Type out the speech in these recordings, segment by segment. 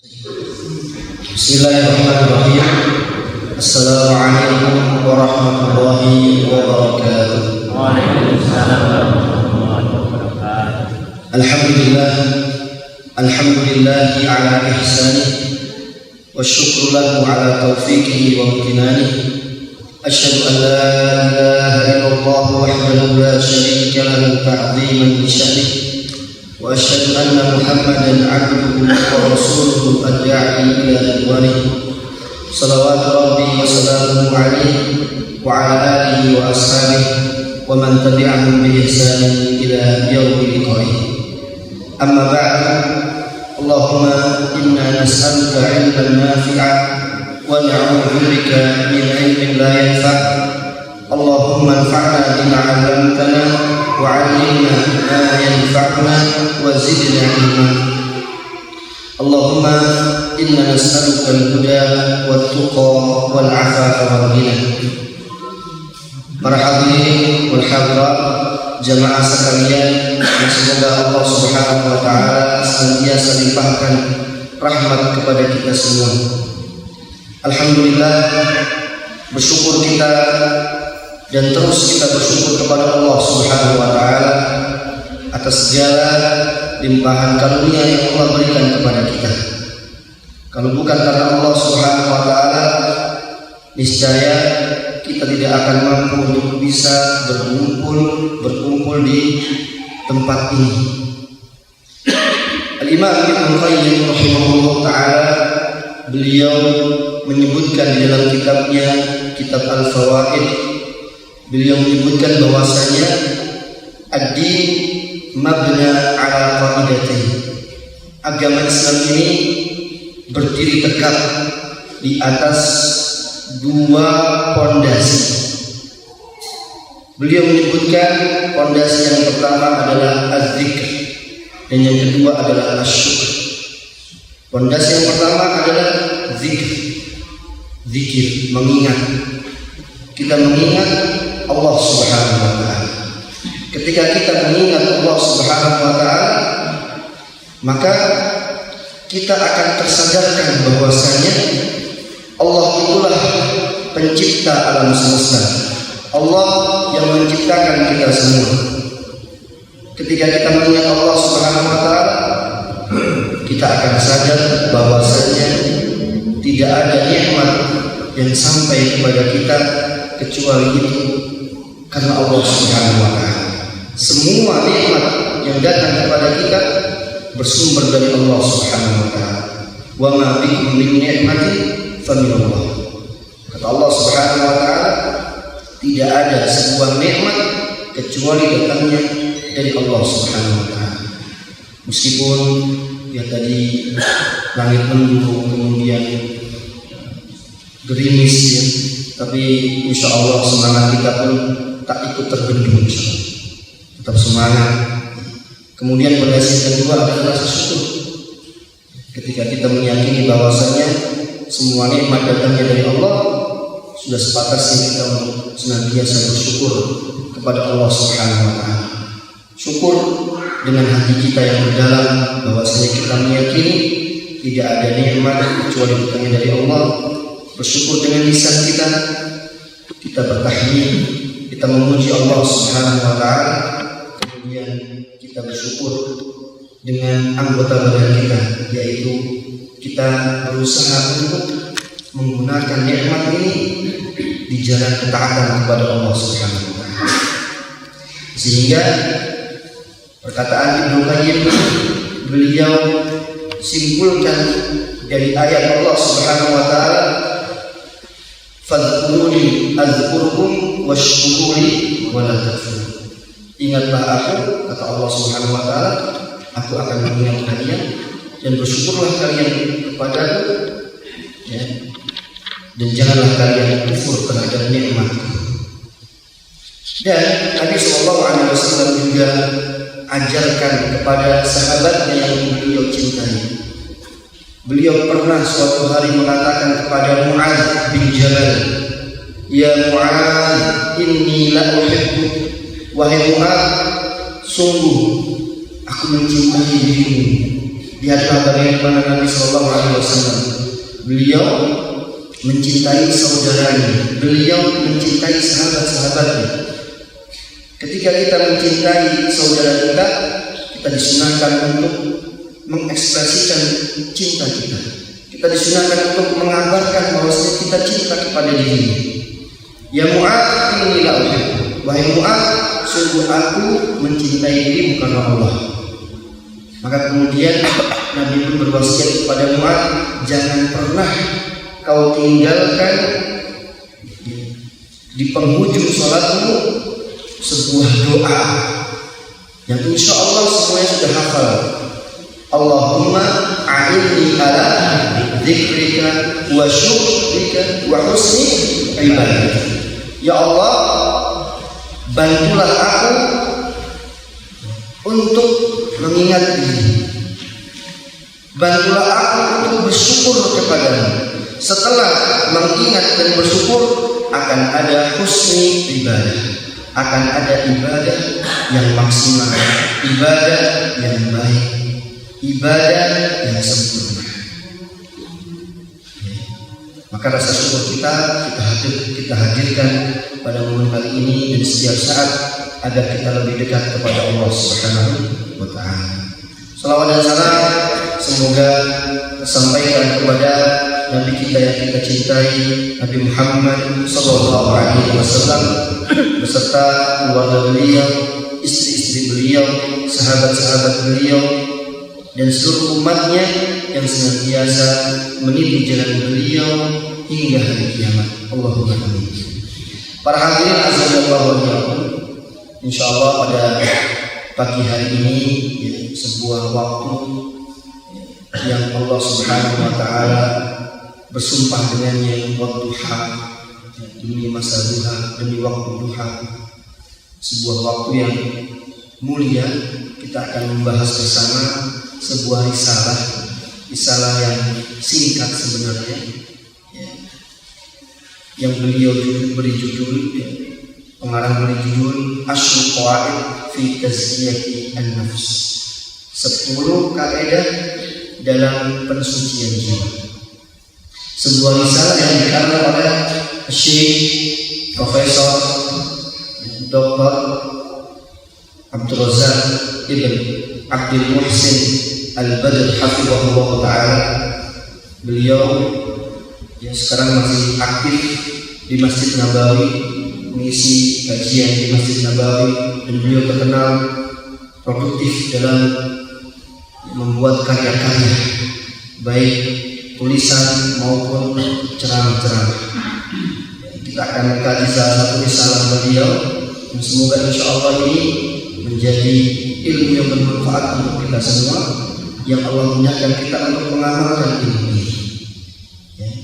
Bismillahirrahmanirrahim. Assalamualaikum warahmatullahi wabarakatuh. Waalaikumsalam warahmatullahi wabarakatuh. Alhamdulillahi ala ihsanih wa syukru lahu ala taufiqihi wa imtinanihi. Asyhadu an la ilaha illallah wahdahu la syarika lahu ta'ziman li sya'nihi. Wa asyhadu anna Muhammadan 'abduhu wa rasuluhu ad-da'i ila ridwanihi. Salawatu rabbi wa salamuhu alaihi wa ala alihi wa ashabihi wa man tabi'ahum bi ihsanin ila yaumil qiyamah. Amma ba'du. Allahumma inna nas'aluka 'ilman nafi'an wa na'udzu bika min 'ilmin la yanfa'. Allahumma anfa'na bima 'allamtana wa 'allimna ma yanfa'una wa zidna 'ilma. Allahumma inna nas'aluka al-huda wat-tuqa wal-'afafa wal-ghina. Para hadirin wal hadirat jamaah sekalian, semoga Allah Subhanahu wa taala senantiasa limpahkan rahmat kepada kita semua. Alhamdulillah, bersyukur kita dan terus kita bersyukur kepada Allah Subhanahu wa taala atas segala limpahan karunia yang Allah berikan kepada kita. Kalau bukan karena Allah Subhanahu wa taala, niscaya kita tidak akan mampu untuk bisa berkumpul di tempat ini. Al-Imam Ibnu Qayyim rahimahullah taala, beliau menyebutkan di dalam kitabnya, Kitab Al-Fawaid, beliau menyebutkan bahwasanya ad-din mabna ala qaidatain. Agama Islam ini berdiri tegak di atas dua pondasi. Beliau menyebutkan pondasi yang pertama adalah az-zikr dan yang kedua adalah asy-syukr. Pondasi yang pertama adalah zikir, mengingat. Kita mengingat Allah Subhanahu wa taala. Ketika kita mengingat Allah Subhanahu wa taala, maka kita akan tersadarkan bahwasanya Allah itulah pencipta alam semesta. Allah yang menciptakan kita semua. Ketika kita mengingat Allah Subhanahu wa taala, kita akan sadar bahwasanya tidak ada nikmat yang sampai kepada kita kecuali itu karena Allah Subhanahu wa taala. Semua nikmat yang datang kepada kita bersumber dari Allah Subhanahu wa taala. Wa ma bikum min ni'matin faminallah. Kata Allah Subhanahu wa taala, tidak ada sebuah nikmat kecuali datangnya dari Allah Subhanahu wa taala. Meskipun ya tadi langit mendung, kemudian gerimis ya, tapi insya Allah semangat kita pun tak ikut terbendung. Tetap semangat. Kemudian pondasi yang kedua adalah rasa syukur. Ketika kita meyakini bahwasanya semua nikmat datangnya dari Allah, sudah sepatasnya kita untuk senantiasa bersyukur kepada Allah Subhanahu wa taala. Syukur dengan hati kita yang berdalam bahwasanya kita meyakini tidak ada nikmat kecuali datangnya dari Allah. Bersyukur dengan lisan kita bertahmid, kita memuji Allah Subhanahu wa taala. Kemudian kita bersyukur dengan anggota badan kita, yaitu kita berusaha untuk menggunakan nikmat ini di jalan ketaatan kepada Allah Subhanahu wa taala. Sehingga perkataan Ibnu Qayyim, beliau simpulkan dari ayat Allah Subhanahu wa taala, fadhkuruni adzkurkum washkuruli wa la takfurun. Ingatlah aku, kata Allah Subhanahu wa taala, aku akan mengingat kalian dan bersyukurlah kalian kepadaku ya. Dan janganlah kalian kufur terhadap nikmat. Dan Nabi SAW juga ajarkan kepada sahabatnya yang beliau cintai. Beliau pernah suatu hari mengatakan kepada Mu'adz bin Jabal, "Ya Mu'adz, inni la uhibbuk." Wahai Mu'adz, sungguh aku mencintai dirimu. Lihatlah bagaimana Nabi SAW beliau mencintai saudaranya, beliau mencintai sahabat-sahabatnya. Ketika kita mencintai saudara kita, kita disunahkan untuk mengekspresikan cinta kita. Kita disunahkan untuk mengabarkan bahwasanya kita cinta kepada dirinya. Ya Mu'adz, inni la uhibbu. Wahai Mu'adz, sungguh aku mencintai dirimu karena Allah. Maka kemudian Nabi pun berwasiat kepada Mu'adz, jangan pernah kau tinggalkan di penghujung salatmu sebuah doa yang insya Allah semuanya sudah hafal. Allahumma a'inni ala dzikrika wa syukrika wa husni ibadatik. Ya Allah, bantulah aku untuk mengingat diri, bantulah aku untuk bersyukur kepadamu. Setelah mengingat dan bersyukur, akan ada husni ibadah, akan ada ibadah yang maksimal, ibadah yang baik, ibadah yang sempurna. Maka rasa syukur kita hadirkan pada momen kali ini dan setiap saat agar kita lebih dekat kepada Allah Subhanahu wa Ta'ala. Salawat dan salam semoga tersampaikan kepada Nabi kita yang kita cintai, Nabi Muhammad sallallahu alaihi wasallam beserta keluarga beliau, istri-istri beliau, sahabat-sahabat beliau, dan seluruh umatnya yang senantiasa meniti jalan beliau hingga hari kiamat. Allahumma amin. Para hadirin azzalallahu wa jalla, insyaallah pada pagi hari ini sebuah waktu yang Allah Subhanahu wa Ta'ala bersumpah dengannya, wadduha, demi masa duha, demi waktu duha, sebuah waktu yang mulia. Kita akan membahas bersama sebuah risalah yang singkat sebenarnya, yang beliau beri judul, pengarang beri judul Asy-Syu'ur Qawaid fi Tazkiyati An-Nafs, 10 kaidah dalam pensucian jiwa. Sebuah risalah yang dikarang oleh Syekh Profesor Dr. Abdul Razak Ibn Abdul Muhsin Al-Badr hafizahullah ta'ala. Beliau sekarang masih aktif di Masjid Nabawi, mengisi kajian di Masjid Nabawi, dan beliau terkenal produktif dalam membuat karya-karya, baik tulisan maupun ceramah-ceramah. Kita akan mengkaji salah satu risalah beliau, dan semoga insya Allah ini menjadi ilmu yang bermanfaat untuk kita semua, yang Allah mudahkan kita untuk mengamalkan ilmu ini.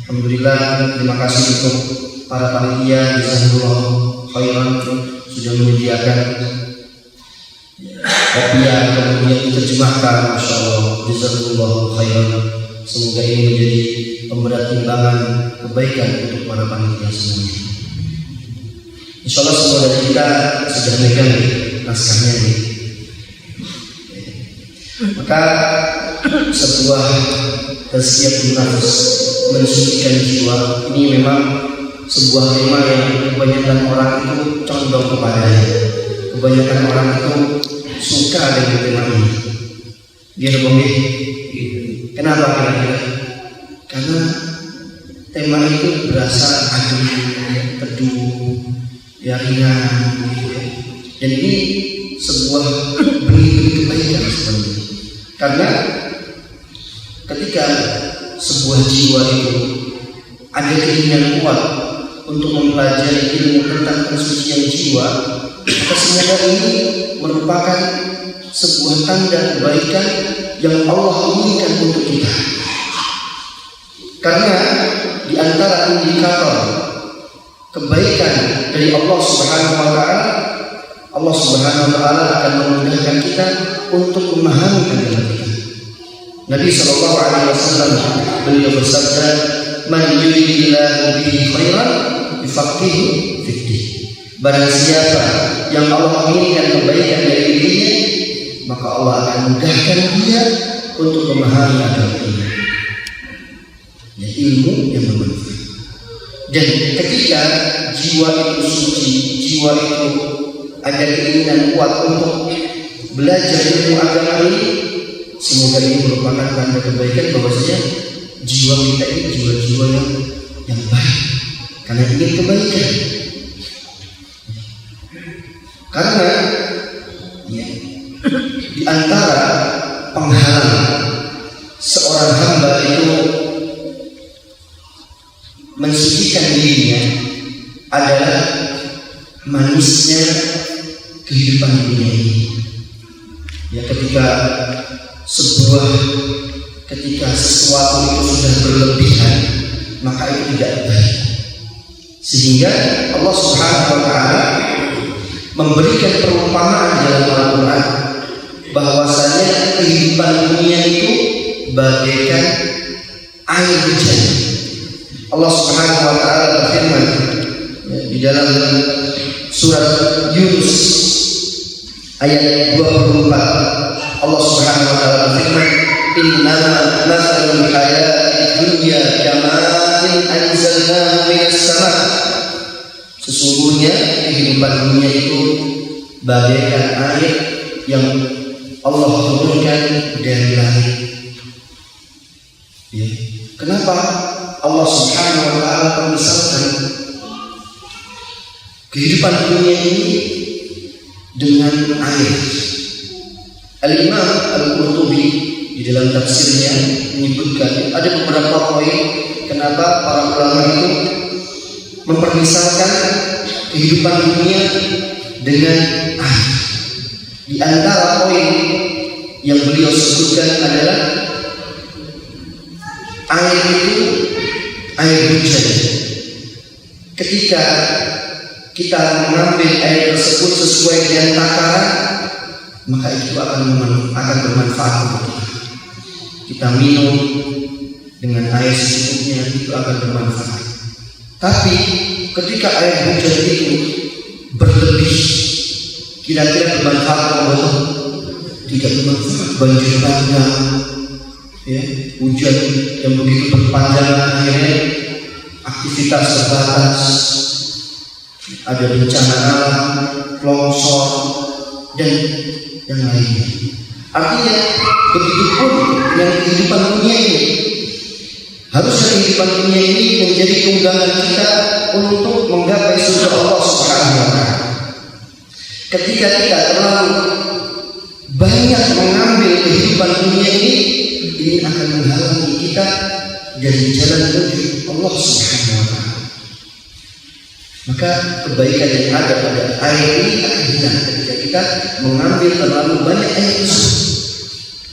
Alhamdulillah, terima kasih untuk para panitia jazakumullah khairan sudah menyediakan kopiah, kemudian diterjemahkan, masya Allah, jazakumullah khairan. Semoga ini menjadi pemberat timbangan kebaikan untuk para panitia semuanya. Insya Allah semua dari kita sudah megang naskahnya ini. Maka sebuah tazkiyatun nafs, mensucikan jiwa, ini memang sebuah tema yang kebanyakan orang itu condong kepadanya. Kebanyakan orang itu suka dengan tema ini. Dia ngomong, kenapa kira-kira? Karena tema itu berasa adem, teduh, ringan, dan ini sebuah benih-benih kebaikan sebenarnya. Karena ketika sebuah jiwa itu ada keinginan kuat untuk mempelajari ilmu tentang pensucian jiwa, maka semoga ini merupakan sebuah tanda kebaikan yang Allah inginkan untuk kita. Karena di antara indikator kebaikan dari Allah Subhanahu wa Ta'ala, Allah Subhanahu wa Ta'ala akan memudahkan kita untuk memahami agama kita. Nabi sallallahu alaihi wasallam beliau bersabda, "Man yuridillahu bihi khairan yufaqihu fiddin." Barang siapa yang Allah inginkan kebaikan dari dirinya, maka Allah akan mudahkan dia untuk memahami agama ini. ilmu yang bermanfaat. Dan ketika jiwa itu suci, jiwa itu ada keinginan kuat untuk belajar ilmu agama ini, semoga ini merupakan tanda kebaikan bahwasanya jiwa kita ini jiwa-jiwa yang baik karena ingin kebaikan. Karena ya, di antara penghalang seorang hamba itu mensucikan dirinya adalah manisnya kehidupan dunia ini. Ya, ketika sesuatu itu sudah berlebihan, maka itu tidak baik. Sehingga Allah Subhanahu wa taala memberikan perumpamaan dalam Al-Quran bahwasanya kehidupan dunia itu bagaikan air hujan. Allah Subhanahu wa taala berfirman di dalam surat Yunus ayat 24. Allah Subhanahu wa taala berfirman, "Innama mathalul hayatid dunya kama'in anzalnahu minas sama'." Sesungguhnya kehidupan dunia itu bagaikan air yang Allah turunkan dari langit. Ya. Kenapa Allah Subhanahu wa taala memisahkan kehidupan dunia ini dengan air? Al-Imam Al-Qurtubi di dalam tafsirnya menyebutkan ada beberapa poin kenapa para ulama itu mempermisalkan kehidupan dunia dengan air. Di antara poin yang beliau sebutkan adalah air itu air hujan. Ketika kita mengambil air tersebut sesuai dengan takaran, maka itu akan bermanfaat untuk kita. Kita minum dengan air secukupnya, itu akan bermanfaat. Tapi ketika air hujan itu berlebih, kira-kira bermanfaat atau tidak bermanfaat? Banjir bandang, ya, hujan yang begitu berpanjangan, akhirnya aktivitas terbatas, ada bencana alam, longsor dan yang lainnya. Artinya begitupun dengan kehidupan dunia ini. Harusnya kehidupan dunia ini menjadi tunggangan kita untuk menggapai surga Allah Subhanahu wa taala. Ketika kita terlalu banyak mengambil kehidupan dunia ini akan menghalangi kita dari jalan menuju Allah Subhanahu wa taala. Maka kebaikan yang ada pada air ini akan hilang ketika kita mengambil terlalu banyak air tersebut.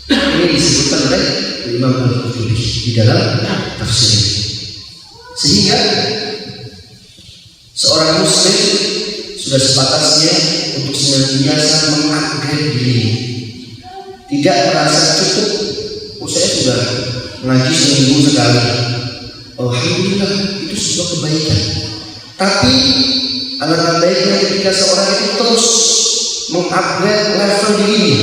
Ini disebutkan oleh Imam Al-Qurtubi di dalam tafsir. Sehingga seorang muslim sudah sepatasnya untuk senantiasa mengupgrade dirinya. Tidak merasa cukup, saya sudah mengaji seminggu sekali. Alhamdulillah, itu sebuah kebaikan. Tapi alangkah baiknya ketika seorang itu terus mengupgrade level dirinya.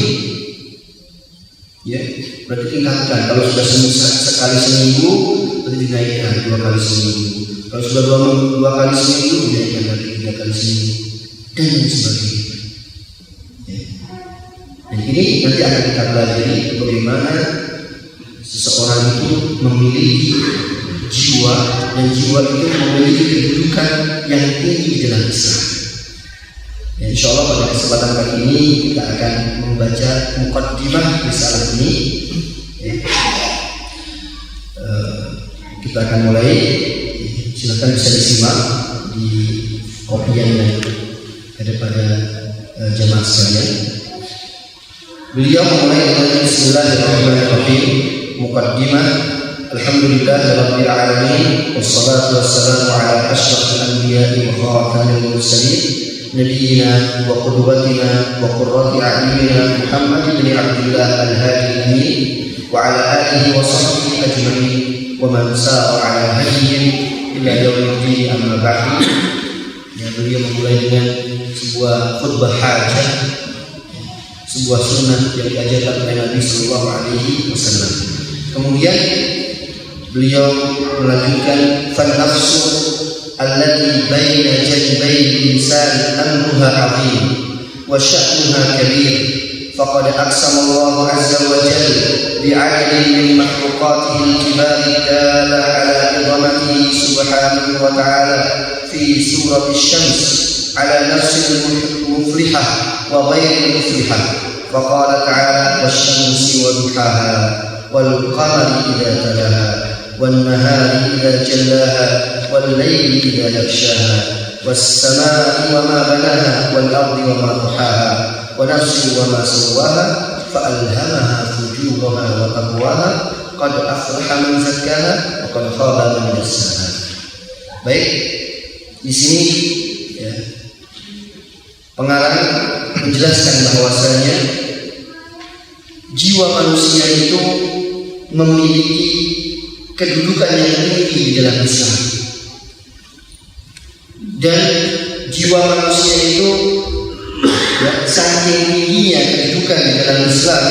Ya, berarti tingkatkan. Kalau sudah sekali seminggu, berarti dinaikkan 2 kali seminggu. Kalau sudah dua kali seminggu, dinaikkan lagi 3 kali seminggu, dan sebagainya. Ya. Dan ini nanti akan kita pelajari bagaimana seseorang itu memiliki jiwa, dan jiwa itu memiliki kedudukan yang tinggi di dalam Islam. Ya, insya Allah pada kesempatan kali ini kita akan membaca muqaddimah risalah ini. Ya. Kita akan mulai. Silakan bisa disimak di kopian yang ada pada jamaah sekalian. Beliau memulai dengan Bismillahirrahmanirrahim. Muqaddimah. Alhamdulillahirabbil alamin, wassalatu wassalamu ala asyrafil anbiya'i wa khatamil mursalin, nabiyyina wa qudwatina wa qurrati a'yunina Muhammad bin Abdullah al-Hadi al-Amin wa ala alihi wa sahbihi ajma'in wa man sara ala hadiyyin ila yaumiddin, amma ba'du. Ya, beliau memulai dengan sebuah khutbah hajah, sebuah sunnah yang diajarkan oleh Nabi sallallahu alaihi wasallam. Kemudian beliau melanjutkan fan-nafsu allati baina janbayil insan amruha 'azim wa sya'nuha kabir faqad aqsama Allah 'azza wa jalla bi'adadin min makhluqatihi al-kibar dalla 'ala 'idhamatihi subhanahu wa ta'ala fi surati asy-syams 'ala nafsil muflihah wa ghairil muflihah faqala ta'ala wasy-syamsi wa duhaha wal qamari idza talaha wan nahari idza jallaha wal layli idza yaghshaha was samaa'i wa ma banaha wal ardi wa ma tahaha wa nafsin wa ma sawwaha fa alhamaha fujuraha wa taqwaha qad aflaha man zakkaha wa qad khaba man dassaha. Baik, di sini ya, pengarang menjelaskan bahwasanya jiwa manusia itu memiliki kedudukan yang tinggi di dalam Islam, dan jiwa manusia itu ya, saking tingginya kedudukan di dalam Islam,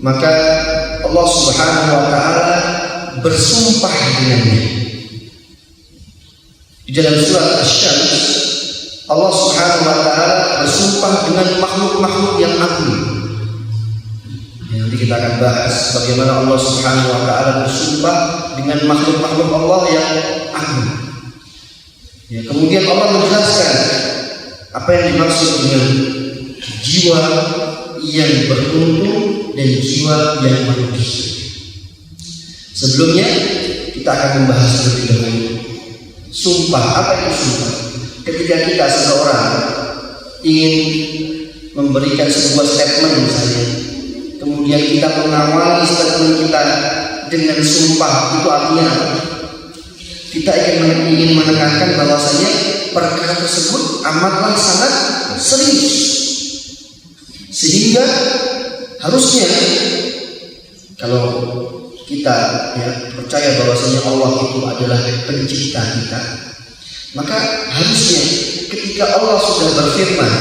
maka Allah Subhanahu wa ta'ala bersumpah dengannya. Di dalam surat Asy-Syams Allah Subhanahu wa ta'ala bersumpah dengan makhluk-makhluk yang agung. Nanti kita akan bahas bagaimana Allah Subhanahu wa ta'ala bersumpah dengan makhluk-makhluk Allah yang agung. Ya, kemudian Allah menjelaskan apa yang dimaksud dengan jiwa yang beruntung dan jiwa yang merugi. Sebelumnya kita akan membahas lebih dahulu sumpah. Apa itu sumpah? Ketika kita seseorang ingin memberikan sebuah statement misalnya, kemudian kita mengawali statement kita dengan sumpah, itu artinya apa? Kita ingin menekankan bahwasanya perkara tersebut amatlah sangat serius, sehingga harusnya kalau kita ya, percaya bahwasanya Allah itu adalah pencipta kita, maka harusnya ketika Allah sudah berfirman,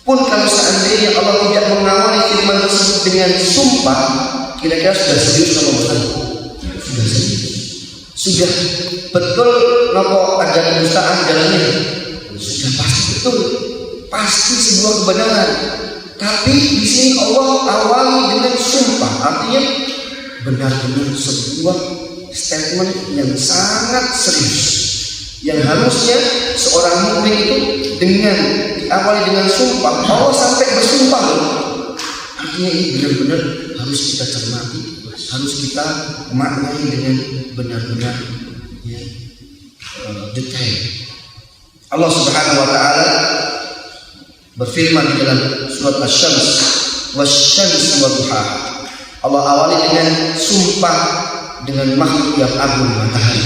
pun kalau seandainya Allah tidak mengawali firman tersebut dengan sumpah, kira-kira sudah serius atau bukan? Sudah serius. Sudah betul nopo ada kedustaan dalamnya. Sudah pasti betul, pasti sebuah kebenaran. Tapi di sini Allah awali dengan sumpah, artinya benar-benar sebuah statement yang sangat serius, yang harusnya seorang mukmin itu dengan diawali dengan sumpah. Allah sampai bersumpah, artinya ini benar-benar harus kita cermati, harus kita maknai dengan benar-benar ya, detail. Allah Subhanahu wa ta'ala berfirman di dalam surat Asy-Syams, wasy-syamsi wa duhaha. Allah awali dengan sumpah dengan makhluk yang agung, matahari.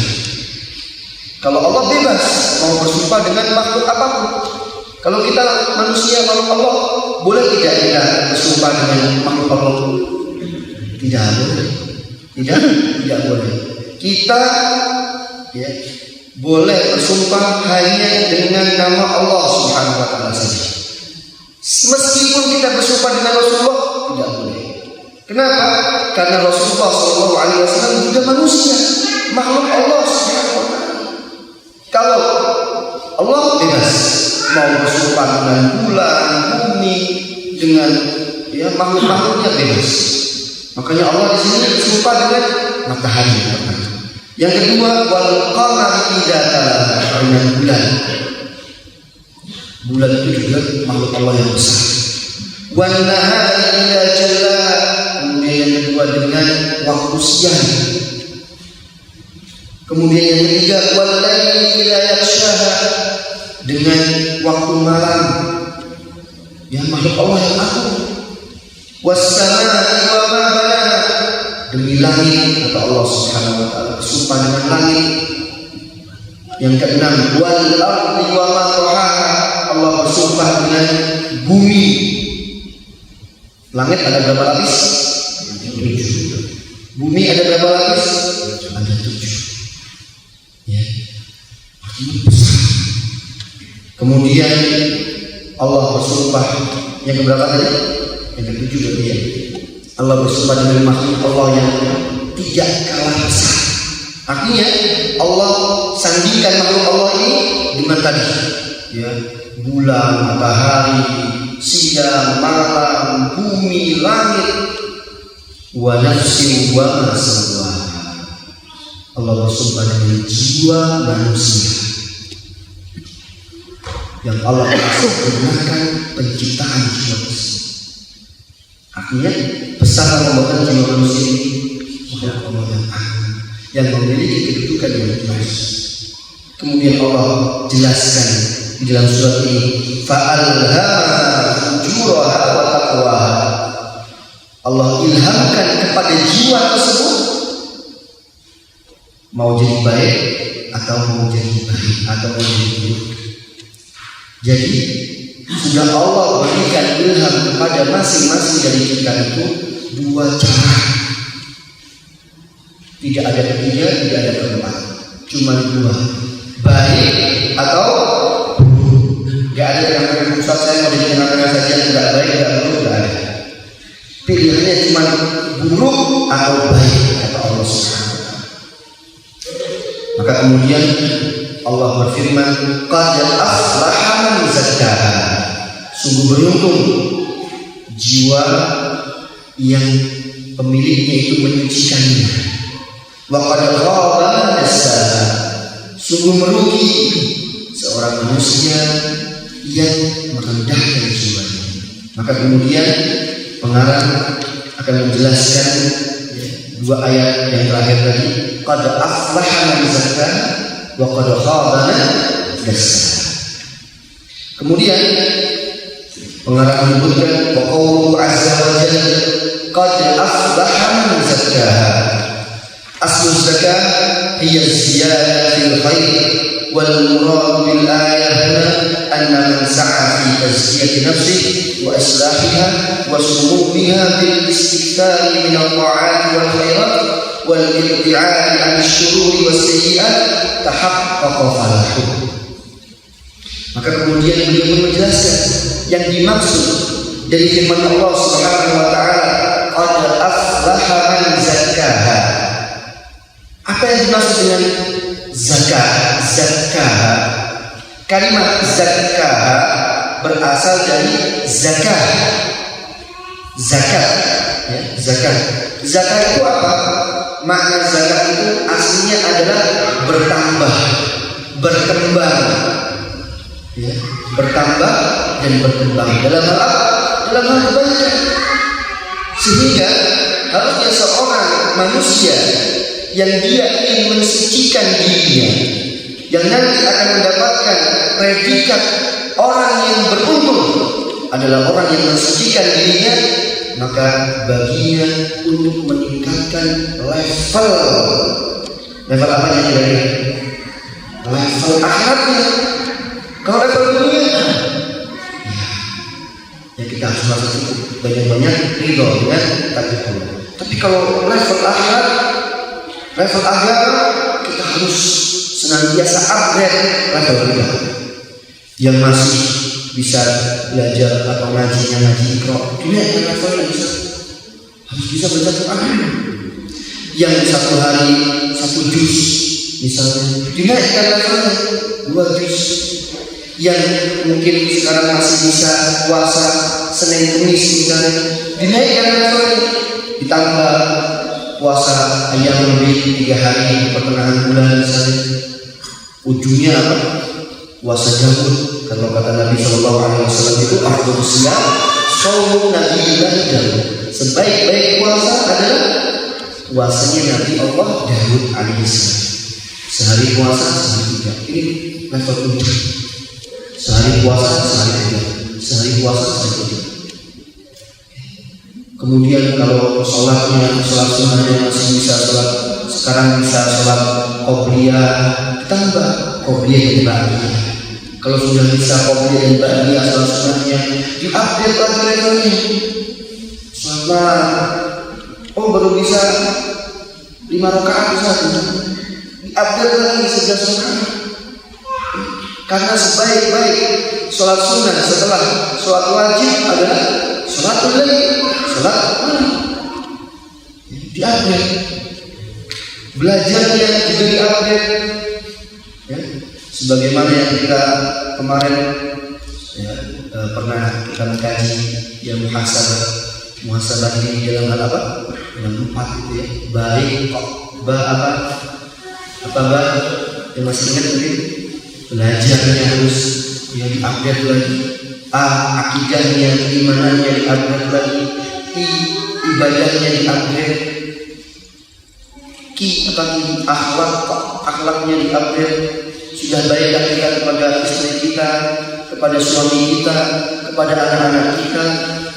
Kalau Allah bebas mau bersumpah dengan makhluk apapun. Kalau kita manusia makhluk Allah, boleh tidak kita bersumpah dengan makhluk Allah? Tidak boleh. Tidak boleh. Kita ya, boleh bersumpah hanya dengan nama Allah Subhanahu wa ta'ala saja. Meskipun kita bersumpah dengan Rasulullah, tidak boleh. Kenapa? Karena Rasulullah SAW juga manusia, makhluk Allah Subhanahu wa ta'ala. Kalau Allah bebas mau bersumpah dengan bulan, bumi, dengan ya, makhluk-makhluknya bebas. Makanya Allah di sini bersumpah dengan matahari. Yang kedua, wal qamari idza talaha, dengan bulan. Bulan itu juga makhluk Allah yang besar. Wan nahari idza jallaha, kemudian yang kedua dengan waktu siang. Kemudian yang ketiga, wal laili idza yaghshaha, dengan waktu malam. Ya, makhluk Allah yang agung. Was samaa'i wa ma banaha, demi langit, kata Allah Subhanahu wa ta'ala bersumpah dengan langit. Yang keenam, wal ardi wa ma tahaha, Allah bersumpah dengan bumi. Langit ada berapa lapis? 7. Bumi ada berapa lapis? Ada 7. Ya. Kemudian Allah bersumpah yang keberapa tadi? Yang ke-7 berarti ya. Allah bersumpah dengan makhluk Allah yang tidak kalah besar. Artinya Allah sandingkan makhluk Allah ini dengan tadi, ya, bulan, matahari, siang, malam, bumi, langit, wa nafsin wa ma sawaha. Allah bersumpah dengan jiwa manusia yang Allah gunakan penciptaan jiwa manusia. Artinya besar pembuatan jiwa manusia ini Allah yang memiliki kedudukan yang jelas. Kemudian Allah jelaskan di dalam surat ini, fa'alhamaha fujuraha wa taqwaha. Allah ilhamkan kepada jiwa tersebut mau jadi baik atau mau jadi baik atau mau jadi buruk. Jadi sudah Allah berikan ilham kepada masing-masing dari kita itu dua cara. Tidak ada ketiga, tidak ada keempat, cuma dua, baik atau buruk. Gak ada yang mengatakan Ustaz saya mau jadi makanan saja tidak baik, tidak buruk, gak ada. Pilihannya cuma buruk atau baik kata Allah Subhanahu wa Ta'ala. Maka kemudian Allah berfirman, qad aflaha man zakkaha. Sungguh beruntung jiwa yang pemiliknya itu menyucikannya. Wa qad khaba man dassaha. Sungguh merugi seorang manusia yang merendahkan jiwanya. Maka kemudian pengarang akan menjelaskan dua ayat yang terakhir tadi, qad aflaha man zakkaha wa qad khaba man dassaha. Kemudian pengarang menyebutkan wa qawluhu azza wa jalla qad aflaha man zakkaha. Aslu zakah hiya ziyadah fil khair wal murad bil ayah huna anna man sa'a fi tazkiyati nafsihi wa islahiha wa sumumiha bil istikthar min al-ta'at wal khairat wal ibti'ad an syururi was sayyi'at tahaqqaqa falahu. Maka kemudian beliau menjelaskan yang dimaksud dari firman Allah Subhanahu wa taala qad aflaha man zakkaha. Apa yang dimaksud dengan zakat? Zakah. Kalimat zakah berasal dari zakat. Zakat, ya, zakat. Zakat itu apa? Makna zakat itu aslinya adalah bertambah, berkembang, ya, bertambah dan berkembang dalam hal apa? Dalam hal kebaikan. Sehingga harusnya seorang manusia yang dia ingin mensucikan dirinya, yang nanti akan mendapatkan predikat orang yang beruntung adalah orang yang mensucikan dirinya, maka baginya untuk meningkatkan level apa yang dari level akhiratnya. Kalau level dunia ya kita harus merasa cukup, banyak-banyak ridho dengan takdir Allah. Tapi kalau level akhirat, level agama, kita harus senantiasa upgrade level kita. Yang masih bisa belajar atau ngaji Iqra, dinaikkan levelnya bisa. Harus bisa baca Quran. Yang satu hari 1 juz misalnya, dinaikkan levelnya 2 juz. Yang mungkin sekarang masih bisa puasa Senin Kamis misalnya, dinaikkan levelnya, ditambah puasa ayam lebih 3 hari di pertengahan bulan misalnya. Ujungnya apa? Puasa Daud. Kalau kata Nabi Shallallahu Alaihi Wasallam itu afdhalus siyam shaum Nabiullah Daud. Sebaik-baik puasa adalah puasanya Nabi Allah Daud alaihissalam. Sehari puasa, sehari tidak. Ini level puncak. Sehari puasa, sehari tidak. Sehari puasa, sehari tidak. Kemudian kalau sholatnya, sholat sunnahnya masih bisa sholat, sekarang bisa sholat qobliyah, ditambah qobliyah dan ba'diyah. Kalau sudah bisa qobliyah dan ba'diyah sholat sunnahnya, diupdate lagi levelnya. Sholat, oh baru bisa 5 rakaat saja, diupdate lagi 11 rakaat. Karena sebaik-baik sholat sunnah setelah sholat wajib adalah sholatul lail, sholat malam. Diupgrade. belajarnya juga di-upgrade. Ya, sebagaimana yang kita kemarin ya, pernah kita mengkaji yang muhasabah ini dalam hal apa? Dalam 4 itu ya, baik kok apa yang masih ingat tadi? Belajarnya harus ya di-upgrade lagi. Akidahnya, keimanannya di-upgrade lagi. Ibadahnya di-upgrade. Akhlaknya di-upgrade. Sudah baikkah kita kepada istri kita, kepada suami kita, kepada anak-anak kita,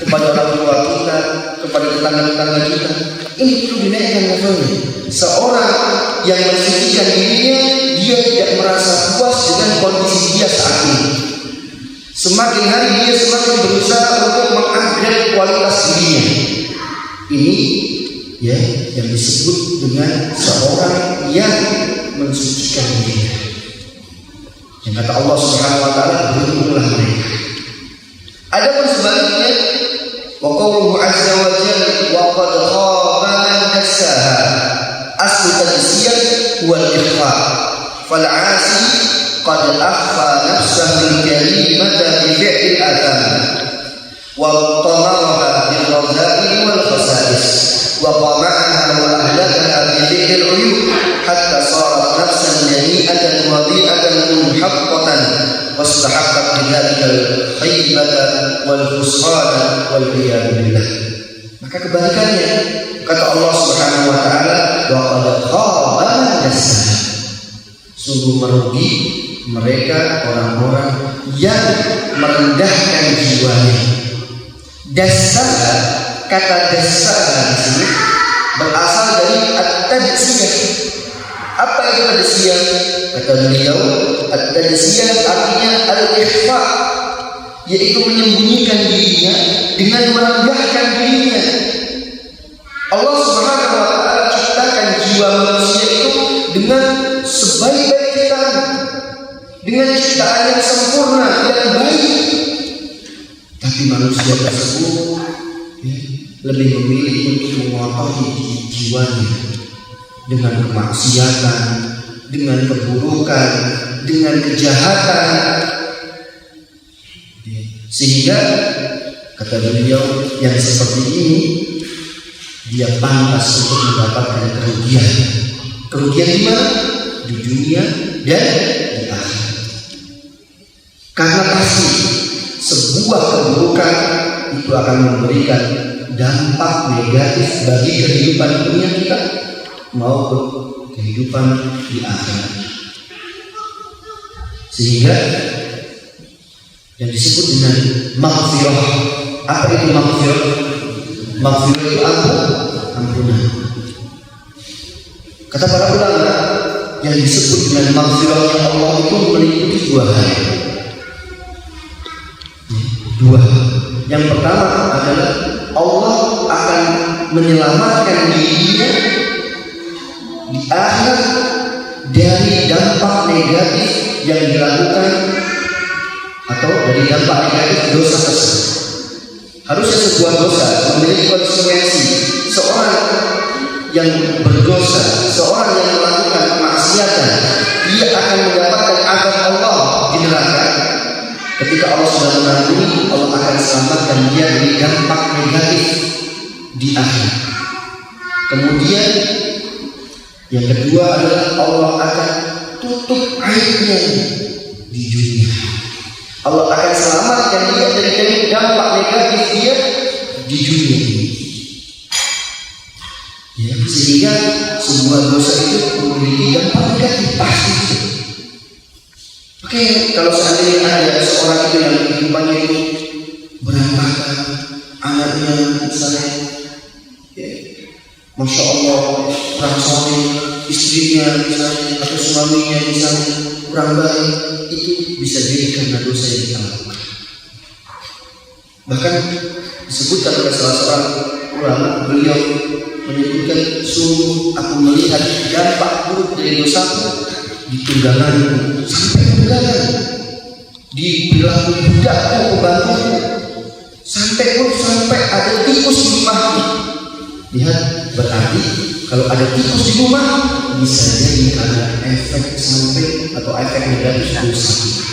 kepada orang tua kita, kepada tetangga-tetangga kita. Ini perlu dinaikkan levelnya. Seorang yang mensucikan dirinya, dia tidak merasa puas dengan kondisi dia saat ini. Semakin hari dia semakin berusaha untuk mengupgrade kualitas dirinya. Ini ya yang disebut dengan seorang yang mensucikan dirinya. Yang kata Allah Subhanahu wa taala, beruntunglah mereka. Adapun sebaliknya, wa qauluhu azza wa jalla wa qad khaba man dassaha. Aslu tadsiyan wal ikhfa. Fal 'asi qad akhfa nafsahu al-karimata bi fi'l al-atham wa tamaraha bil raza'il wal khasa'is wa qama'aha wa ahlakaha bi fi'l al-uyub hatta sarat nafsan jami'atan wadi'atan munhaqqatan wastahaqqat bidzalika al-khaybata wal khusrana wal iyad billah. Maka kebalikannya, kata Allah Subhanahu wa taala, wa qad khaba man dassaha. Sungguh merugi mereka orang-orang yang merendahkan jiwanya. Dassaha, kata dassaha di sini berasal dari at-tadsyiyah. Apa itu tadsyiyah? Kata beliau, at-tadsyiyah artinya al-ikhfa, yaitu menyembunyikan dirinya dengan merendahkan dirinya. Allah Subhanahu wa taala ciptakan jiwa manusia itu dengan sebaik-baik ciptaan, dengan ciptaan yang sempurna dan baik. Tapi manusia tersebut lebih memilih untuk mengotori jiwanya dengan kemaksiatan, dengan keburukan, dengan kejahatan. Sehingga kata beliau, yang seperti ini dia pantas untuk mendapatkan kerugian. Kerugian di mana? Di dunia dan di akhirat. Karena pasti sebuah keburukan itu akan memberikan dampak negatif bagi kehidupan dunia kita maupun kehidupan di akhirat. Sehingga yang disebut dengan maghfirah. Apa itu maghfirah? Maghfirah itu ampunan. Kata para ulama, yang disebut dengan maghfirah Allah itu meliputi 2 hal. Yang pertama adalah Allah akan menyelamatkan dirinya di akhirat dari dampak negatif yang dilakukan atau dari dampak negatif dosa tersebut. Harusnya sebuah dosa memiliki konsekuensi. Seorang yang berdosa, seorang yang melakukan kemaksiatan, dia akan mendapatkan azab Allah di neraka. Ketika Allah sudah mengampuni, Allah akan selamatkan dia dari dampak negatif di akhirat. Kemudian yang kedua adalah Allah akan tutup aibnya di dunia. Allah akan selamatkan dia dari dampak negatif dia di dunia ini. Ya, sehingga sebuah dosa itu memiliki dampak negatif pasti. Oke, kalau seandainya ada seorang itu yang kehidupannya itu berantakan, anaknya misalnya, ya, masya Allah kurang soleh, istrinya misalnya atau suaminya misalnya kurang baik, itu bisa jadi karena dosa yang kita lakukan. Bahkan disebutkan oleh salah seorang ulama, beliau menyebutkan, sungguh aku melihat dampak buruk dari dosaku di tungganganku sampai tunggangan, di perilaku budakku, pembantuku, sampai ada tikus di rumahku. Lihat, berarti Kalau ada tikus di rumah, bisa jadi karena efek samping atau efek negatif dosa kita.